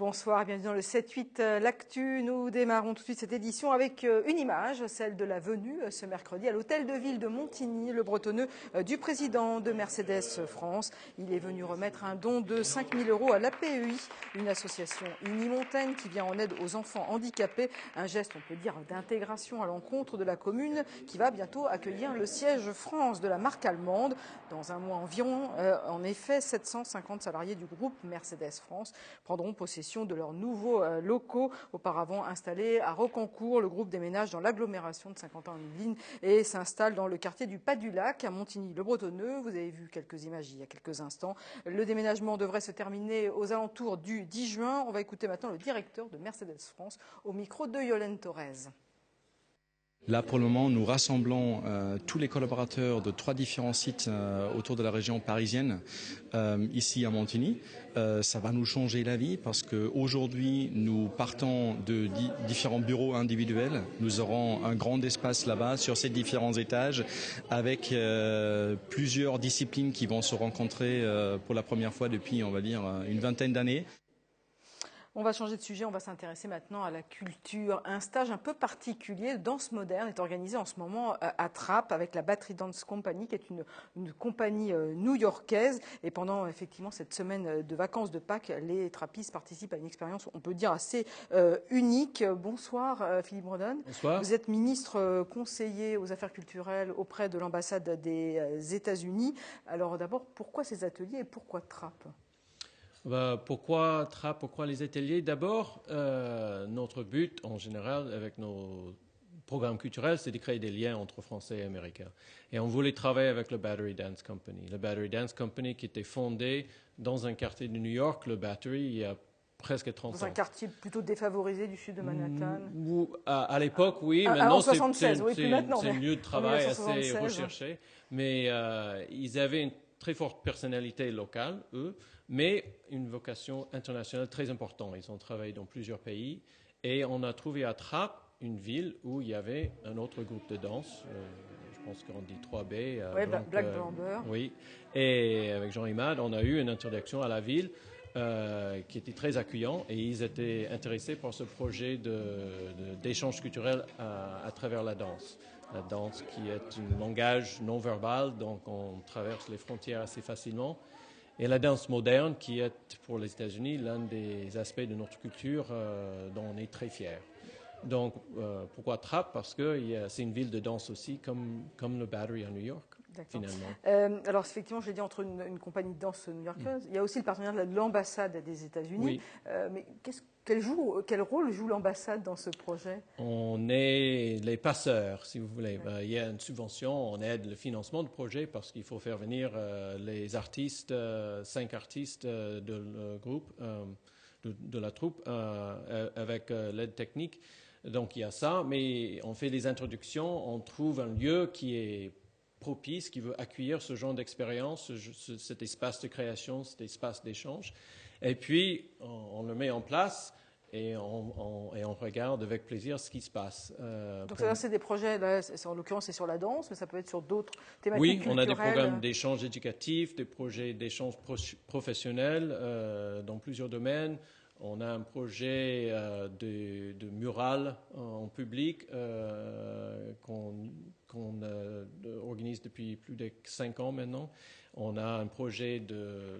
Bonsoir et bienvenue dans le 7-8 L'Actu. Nous démarrons tout de suite cette édition avec une image, celle de la venue ce mercredi à l'hôtel de ville de Montigny, le bretonneux du président de Mercedes France. Il est venu remettre un don de 5 000 € à l'APEI, une association Unimontagne qui vient en aide aux enfants handicapés. Un geste, on peut dire, d'intégration à l'encontre de la commune qui va bientôt accueillir le siège France de la marque allemande. Dans un mois environ, en effet, 750 salariés du groupe Mercedes France prendront possession de leurs nouveaux locaux auparavant installés à Rocancourt. Le groupe déménage dans l'agglomération de Saint-Quentin-en-Yvelines et s'installe dans le quartier du Pas du Lac à Montigny-le-Bretonneux. Vous avez vu quelques images il y a quelques instants. Le déménagement devrait se terminer aux alentours du 10 juin. On va écouter maintenant le directeur de Mercedes France au micro de Yolène Thorez. Là, pour le moment, nous rassemblons tous les collaborateurs de 3 différents sites autour de la région parisienne, ici à Montigny. Ça va nous changer la vie parce qu'aujourd'hui, nous partons de différents bureaux individuels. Nous aurons un grand espace là-bas sur ces différents étages avec plusieurs disciplines qui vont se rencontrer pour la première fois depuis, on va dire, une vingtaine d'années. On va changer de sujet, on va s'intéresser maintenant à la culture. Un stage un peu particulier, danse moderne, est organisé en ce moment à Trappes avec la Battery Dance Company, qui est une compagnie new-yorkaise. Et pendant effectivement cette semaine de vacances de Pâques, les trappistes participent à une expérience, on peut dire, assez unique. Bonsoir Philippe Bredon. Bonsoir. Vous êtes ministre conseiller aux affaires culturelles auprès de l'ambassade des États-Unis. Alors d'abord, pourquoi ces ateliers et pourquoi Trappes ? Pourquoi Trappes, pourquoi les ateliers? D'abord, notre but en général avec nos programmes culturels, c'est de créer des liens entre Français et Américains. Et on voulait travailler avec le Battery Dance Company. Le Battery Dance Company qui était fondé dans un quartier de New York, le Battery, il y a presque 30 ans. Dans un quartier plutôt défavorisé du sud de Manhattan. À l'époque, oui. Maintenant, c'est un lieu de travail assez recherché. Mais ils avaient une très forte personnalité locale, eux, mais une vocation internationale très importante. Ils ont travaillé dans plusieurs pays et on a trouvé à Trappes une ville où il y avait un autre groupe de danse, je pense qu'on dit 3B. Oui, Black Blamber. Oui, et avec Jean Imad, on a eu une introduction à la ville qui était très accueillant et ils étaient intéressés par ce projet d'échange culturel à travers la danse. La danse qui est un langage non verbal, donc on traverse les frontières assez facilement. Et la danse moderne, qui est pour les États-Unis l'un des aspects de notre culture dont on est très fiers. Donc, pourquoi Trappes? Parce que c'est une ville de danse aussi, comme le Battery à New York, finalement. Alors, effectivement, je l'ai dit, entre une compagnie de danse new-yorkaise, il y a aussi le partenariat de l'ambassade des États-Unis. Oui. Mais quel rôle joue l'ambassade dans ce projet? On est les passeurs, si vous voulez. Il y a une subvention, on aide le financement du projet parce qu'il faut faire venir les artistes, 5 artistes de groupe, de la troupe, avec l'aide technique. Donc il y a ça, mais on fait des introductions, on trouve un lieu qui est propice, qui veut accueillir ce genre d'expérience, cet espace de création, cet espace d'échange. Et puis, on le met en place et on regarde avec plaisir ce qui se passe. Donc, c'est des projets, là, en l'occurrence, c'est sur la danse, mais ça peut être sur d'autres thématiques culturelles. Oui, on a des programmes d'échange éducatif, des projets d'échange professionnel dans plusieurs domaines. On a un projet de mural en public qu'on organise depuis plus de 5 ans maintenant. On a un projet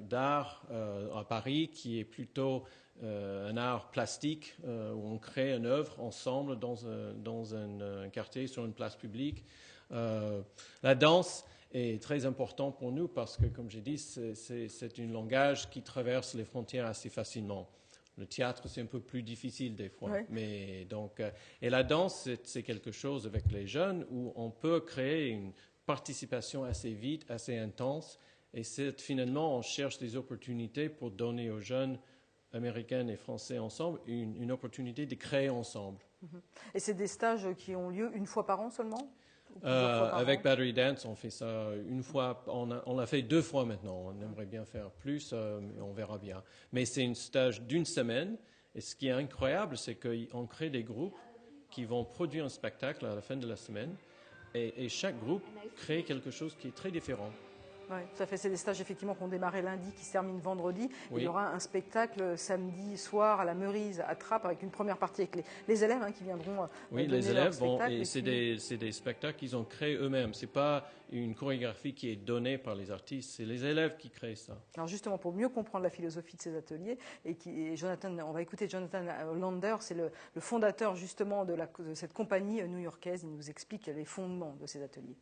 d'art à Paris qui est plutôt un art plastique où on crée une œuvre ensemble dans un quartier sur une place publique. La danse est très important pour nous parce que, comme j'ai dit, c'est un langage qui traverse les frontières assez facilement. Le théâtre, c'est un peu plus difficile des fois. Oui. Mais donc, et la danse, c'est quelque chose avec les jeunes où on peut créer une participation assez vite, assez intense. Et finalement, on cherche des opportunités pour donner aux jeunes américains et français ensemble une opportunité de créer ensemble. Et c'est des stages qui ont lieu une fois par an seulement? Avec Battery Dance, on fait ça une fois. On l'a fait 2 fois maintenant. On aimerait bien faire plus, mais on verra bien. Mais c'est un stage d'1 semaine. Et ce qui est incroyable, c'est qu'on crée des groupes qui vont produire un spectacle à la fin de la semaine. Et chaque groupe crée quelque chose qui est très différent. Oui, tout à fait. C'est des stages effectivement qui ont démarré lundi, qui se terminent vendredi. Oui. Il y aura un spectacle samedi soir à la Meurise, à Trappes, avec une première partie avec les élèves qui viendront Oui, donner les leur élèves spectacle. et c'est des spectacles qu'ils ont créés eux-mêmes. C'est pas une chorégraphie qui est donnée par les artistes, c'est les élèves qui créent ça. Alors justement, pour mieux comprendre la philosophie de ces ateliers, on va écouter Jonathan Hollander, c'est le fondateur justement de cette compagnie new-yorkaise. Il nous explique les fondements de ces ateliers.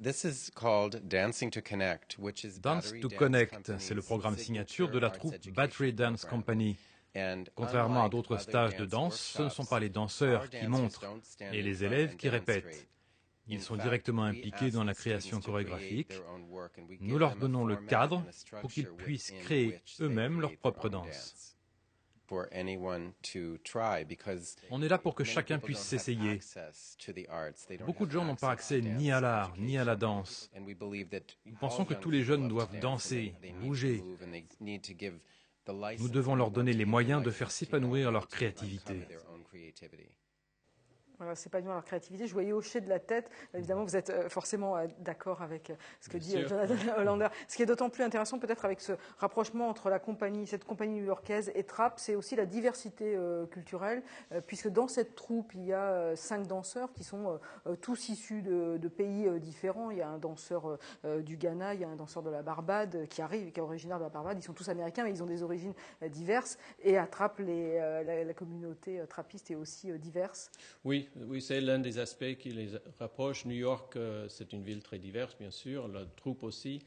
This is called Dancing to Connect, which is Dance Battery to Dance Connect, Company's c'est le programme signature de signature la arts troupe education Battery Dance program. Company. And Contrairement à unlike d'autres other stages de dance danse, ce ne sont pas les workshops, danseurs our qui dancers montrent don't stand et in les front élèves and qui répètent. demonstrate. Ils In sont fact, directement we impliqués ask dans la the students création to create chorégraphique. their own work and we Nous give leur them a donnons le format cadre and a pour qu'ils structure puissent within créer which they eux-mêmes leur create their propre own danse. dance. For anyone to try, because On est là pour que many chacun people puisse don't have s'essayer. access to the arts. They don't Beaucoup de have gens n'ont pas access accès to ni à dance l'art, ni à la education. danse. And we believe that Nous pensons all que young tous les people jeunes love to doivent dance, danser, and they need to bouger. move, and they need to give the Nous license, devons and leur we donner want les to give moyens the de faire license to s'épanouir young leur people to créativité. uncover their own creativity. Voilà, c'est pas bien leur créativité. Je voyais hocher de la tête. Évidemment, vous êtes forcément d'accord avec ce que dit Jonathan Hollander. Ce qui est d'autant plus intéressant peut-être avec ce rapprochement entre cette compagnie new-yorkaise et Trappes, c'est aussi la diversité culturelle, puisque dans cette troupe, il y a 5 danseurs qui sont tous issus de pays différents. Il y a un danseur du Ghana, il y a un danseur de la Barbade qui est originaire de la Barbade. Ils sont tous américains, mais ils ont des origines diverses. Et à Trappes, la communauté trappiste est aussi diverse. Oui, c'est l'un des aspects qui les rapproche. New York, c'est une ville très diverse, bien sûr, la troupe aussi.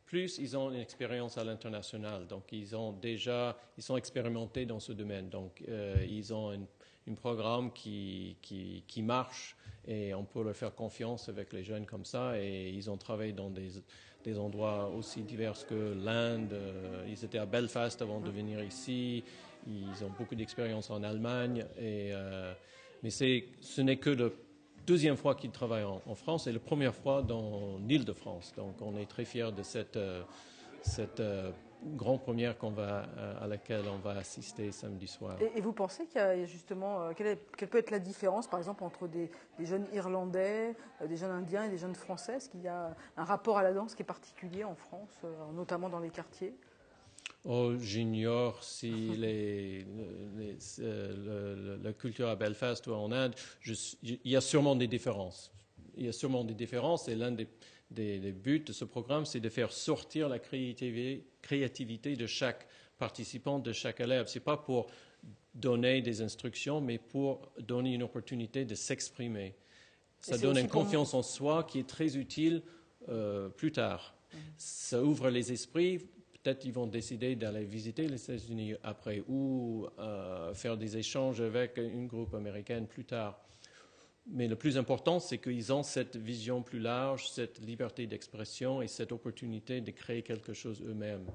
Plus, ils ont une expérience à l'international, donc ils sont expérimentés dans ce domaine. Donc, ils ont un programme qui marche et on peut leur faire confiance avec les jeunes comme ça. Et ils ont travaillé dans des endroits aussi divers que l'Inde. Ils étaient à Belfast avant de venir ici. Ils ont beaucoup d'expérience en Allemagne mais ce n'est que la deuxième fois qu'ils travaillent en France et la première fois dans l'Île-de-France. Donc on est très fiers de cette grande première à laquelle on va assister samedi soir. Et vous pensez qu'il y a justement, quelle peut être la différence, par exemple, entre des jeunes Irlandais, des jeunes Indiens et des jeunes Français? Est-ce qu'il y a un rapport à la danse qui est particulier en France, notamment dans les quartiers? J'ignore si la culture à Belfast ou en Inde, il y a sûrement des différences. Et l'un des buts de ce programme, c'est de faire sortir la créativité de chaque participant, de chaque élève. Ce n'est pas pour donner des instructions, mais pour donner une opportunité de s'exprimer. Ça donne une confiance en soi qui est très utile plus tard. Ça ouvre les esprits. Peut-être ils vont décider d'aller visiter les États-Unis après ou faire des échanges avec une groupe américaine plus tard. Mais le plus important, c'est qu'ils ont cette vision plus large, cette liberté d'expression et cette opportunité de créer quelque chose eux-mêmes.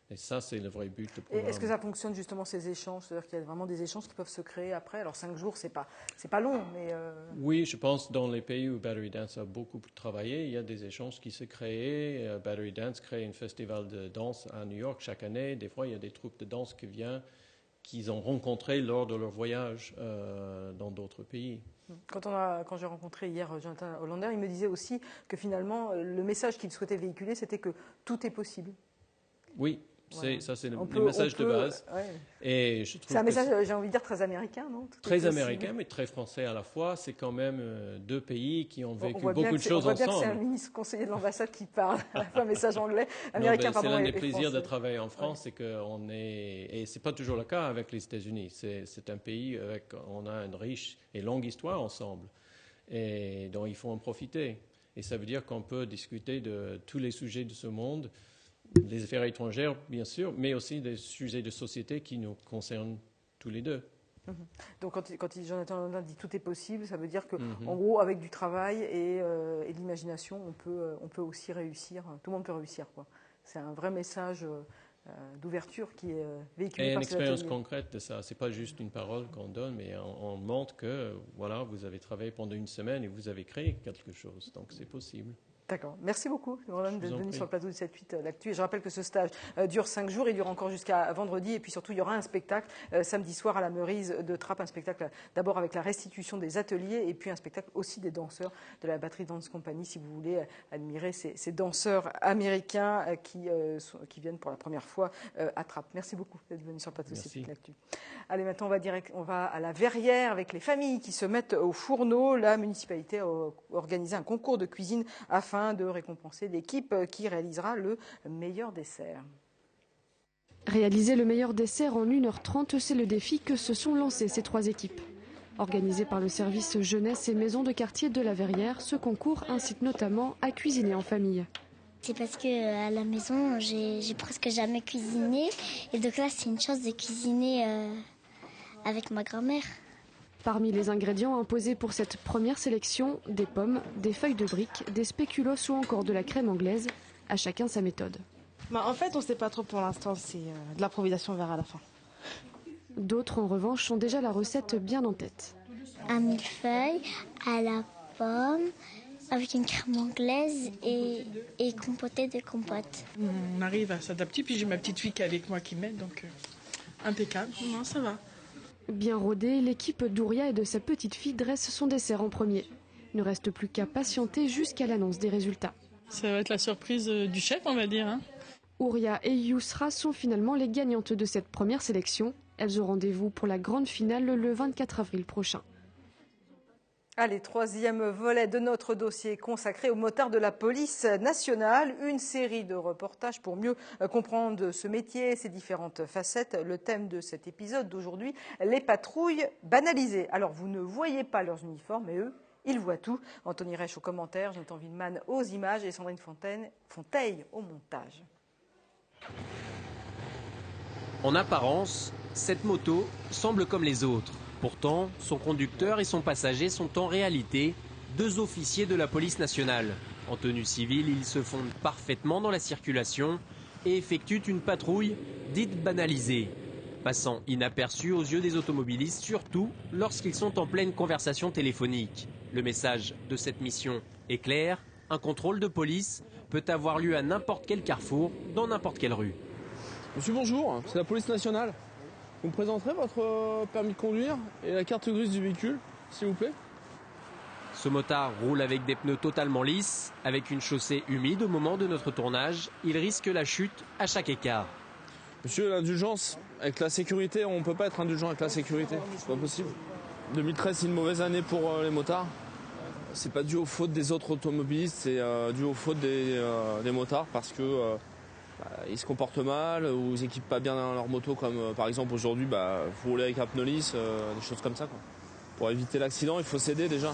Et ça, c'est le vrai but du programme. Et est-ce que ça fonctionne justement ces échanges? C'est-à-dire qu'il y a vraiment des échanges qui peuvent se créer après? Alors 5 jours, c'est pas long, mais... Oui, je pense dans les pays où Battery Dance a beaucoup travaillé, il y a des échanges qui se créent. Battery Dance crée un festival de danse à New York chaque année. Des fois, il y a des troupes de danse qui viennent, qu'ils ont rencontrées lors de leur voyage dans d'autres pays. Quand j'ai rencontré hier Jonathan Hollander, il me disait aussi que finalement, le message qu'il souhaitait véhiculer, c'était que tout est possible. Oui. Voilà. Ça, c'est le message de base. Ouais. Et je trouve c'est un message, j'ai envie de dire, très américain, non? Très américain, mais très français à la fois. C'est quand même deux pays qui ont vécu beaucoup de choses ensemble. On voit bien que c'est un ministre conseiller de l'ambassade qui parle, à la fois message anglais, américain, pardon, et français. C'est l'un des plaisirs de travailler en France, c'est qu'on est... Et ce n'est pas toujours le cas avec les États-Unis. C'est un pays avec... On a une riche et longue histoire ensemble. Et donc, il faut en profiter. Et ça veut dire qu'on peut discuter de tous les sujets de ce monde, les affaires étrangères, bien sûr, mais aussi des sujets de société qui nous concernent tous les deux. Donc, quand Jonathan Hollander dit tout est possible, ça veut dire que, en gros, avec du travail et de l'imagination, on peut aussi réussir. Tout le monde peut réussir, quoi. C'est un vrai message d'ouverture qui est véhiculé par ces ateliers. Et une expérience concrète de ça. C'est pas juste une parole qu'on donne, mais on montre que, voilà, vous avez travaillé pendant une semaine et vous avez créé quelque chose. Donc, c'est possible. D'accord. Merci beaucoup, Roland, d'être venu sur le plateau de 7-8 L'Actu. Et je rappelle que ce stage dure 5 jours. Il dure encore jusqu'à vendredi. Et puis surtout, il y aura un spectacle samedi soir à la Meurise de Trappes. Un spectacle d'abord avec la restitution des ateliers et puis un spectacle aussi des danseurs de la Battery Dance Company, si vous voulez admirer ces danseurs américains qui viennent pour la première fois à Trappes. Merci beaucoup d'être venu sur le plateau de 7-8 L'Actu. Allez, maintenant, on va à la Verrière avec les familles qui se mettent au fourneau. La municipalité a organisé un concours de cuisine afin de récompenser l'équipe qui réalisera le meilleur dessert. Réaliser le meilleur dessert en 1h30, c'est le défi que se sont lancés ces 3 équipes. Organisé par le service jeunesse et maison de quartier de la Verrière, ce concours incite notamment à cuisiner en famille. C'est parce qu'à la maison, j'ai presque jamais cuisiné. Et donc là, c'est une chance de cuisiner avec ma grand-mère. Parmi les ingrédients imposés pour cette première sélection, des pommes, des feuilles de briques, des spéculoos ou encore de la crème anglaise. À chacun sa méthode. En fait, on ne sait pas trop pour l'instant, c'est de l'improvisation, on verra à la fin. D'autres, en revanche, ont déjà la recette bien en tête. Un millefeuille à la pomme, avec une crème anglaise et compoté de compote. On arrive à s'adapter, puis j'ai ma petite fille qui est avec moi qui m'aide, donc impeccable. Non, ça va. Bien rodée, l'équipe d'Ouria et de sa petite fille dresse son dessert en premier. Il ne reste plus qu'à patienter jusqu'à l'annonce des résultats. Ça va être la surprise du chef, on va dire. Ouria et Yousra sont finalement les gagnantes de cette première sélection. Elles ont rendez-vous pour la grande finale le 24 avril prochain. Allez, 3e volet de notre dossier consacré aux motards de la police nationale. Une série de reportages pour mieux comprendre ce métier, ses différentes facettes. Le thème de cet épisode d'aujourd'hui, les patrouilles banalisées. Alors, vous ne voyez pas leurs uniformes, mais eux, ils voient tout. Anthony Reich aux commentaires, Jonathan Wildman aux images et Sandrine Fonteil au montage. En apparence, cette moto semble comme les autres. Pourtant, son conducteur et son passager sont en réalité 2 officiers de la police nationale. En tenue civile, ils se fondent parfaitement dans la circulation et effectuent une patrouille dite banalisée, passant inaperçue aux yeux des automobilistes, surtout lorsqu'ils sont en pleine conversation téléphonique. Le message de cette mission est clair, un contrôle de police peut avoir lieu à n'importe quel carrefour, dans n'importe quelle rue. Monsieur, bonjour, c'est la police nationale. Vous me présenterez votre permis de conduire et la carte grise du véhicule, s'il vous plaît? Ce motard roule avec des pneus totalement lisses, avec une chaussée humide au moment de notre tournage. Il risque la chute à chaque écart. Monsieur, l'indulgence, avec la sécurité, on ne peut pas être indulgent avec la sécurité, c'est pas possible. 2013, c'est une mauvaise année pour les motards. C'est pas dû aux fautes des autres automobilistes, c'est dû aux fautes des motards parce que ils se comportent mal ou ils équipent pas bien leur moto, comme par exemple aujourd'hui, vous roulez avec un pneu lisse, des choses comme ça, quoi. Pour éviter l'accident, il faut s'aider déjà.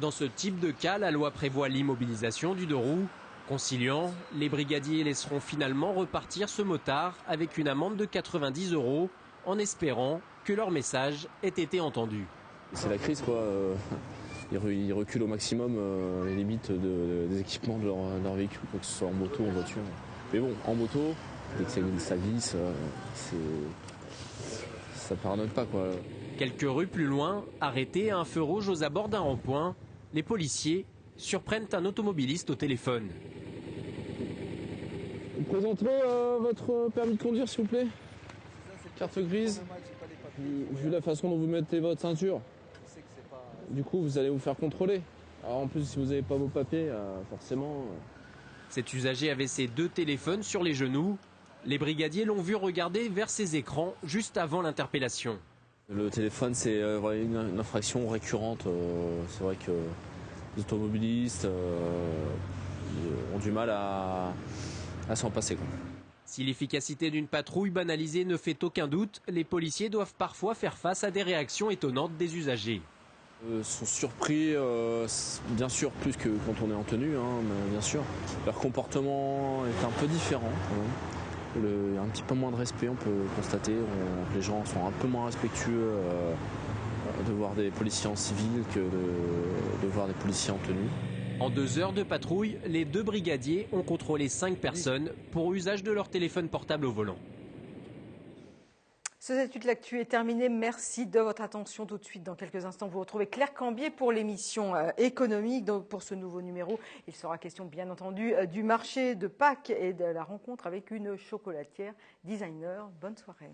Dans ce type de cas, la loi prévoit l'immobilisation du 2 roues. Conciliant, les brigadiers laisseront finalement repartir ce motard avec une amende de 90 € en espérant que leur message ait été entendu. C'est la crise, quoi. Ils reculent au maximum les limites des équipements de leur véhicule, que ce soit en moto ou en voiture. Mais bon, en moto, dès que ça glisse, ça pardonne pas, quoi. Quelques rues plus loin, arrêtés à un feu rouge aux abords d'un rond-point, les policiers surprennent un automobiliste au téléphone. Vous présenterez votre permis de conduire, s'il vous plaît? Carte grise. Vu la façon dont vous mettez votre ceinture, du coup, vous allez vous faire contrôler. Alors en plus, si vous n'avez pas vos papiers, forcément... Cet usager avait ses 2 téléphones sur les genoux. Les brigadiers l'ont vu regarder vers ses écrans juste avant l'interpellation. Le téléphone, c'est une infraction récurrente. C'est vrai que les automobilistes ont du mal à s'en passer, quoi. Si l'efficacité d'une patrouille banalisée ne fait aucun doute, les policiers doivent parfois faire face à des réactions étonnantes des usagers. Sont surpris, bien sûr, plus que quand on est en tenue, mais bien sûr. Leur comportement est un peu différent, quand même. Il y a un petit peu moins de respect, on peut constater. Les gens sont un peu moins respectueux de voir des policiers en civil que de voir des policiers en tenue. En 2 heures de patrouille, les 2 brigadiers ont contrôlé 5 personnes pour usage de leur téléphone portable au volant. Ce étude l'actu est terminé. Merci de votre attention. Tout de suite, dans quelques instants, vous retrouvez Claire Cambier pour l'émission économique. Donc, pour ce nouveau numéro, il sera question, bien entendu, du marché de Pâques et de la rencontre avec une chocolatière designer. Bonne soirée.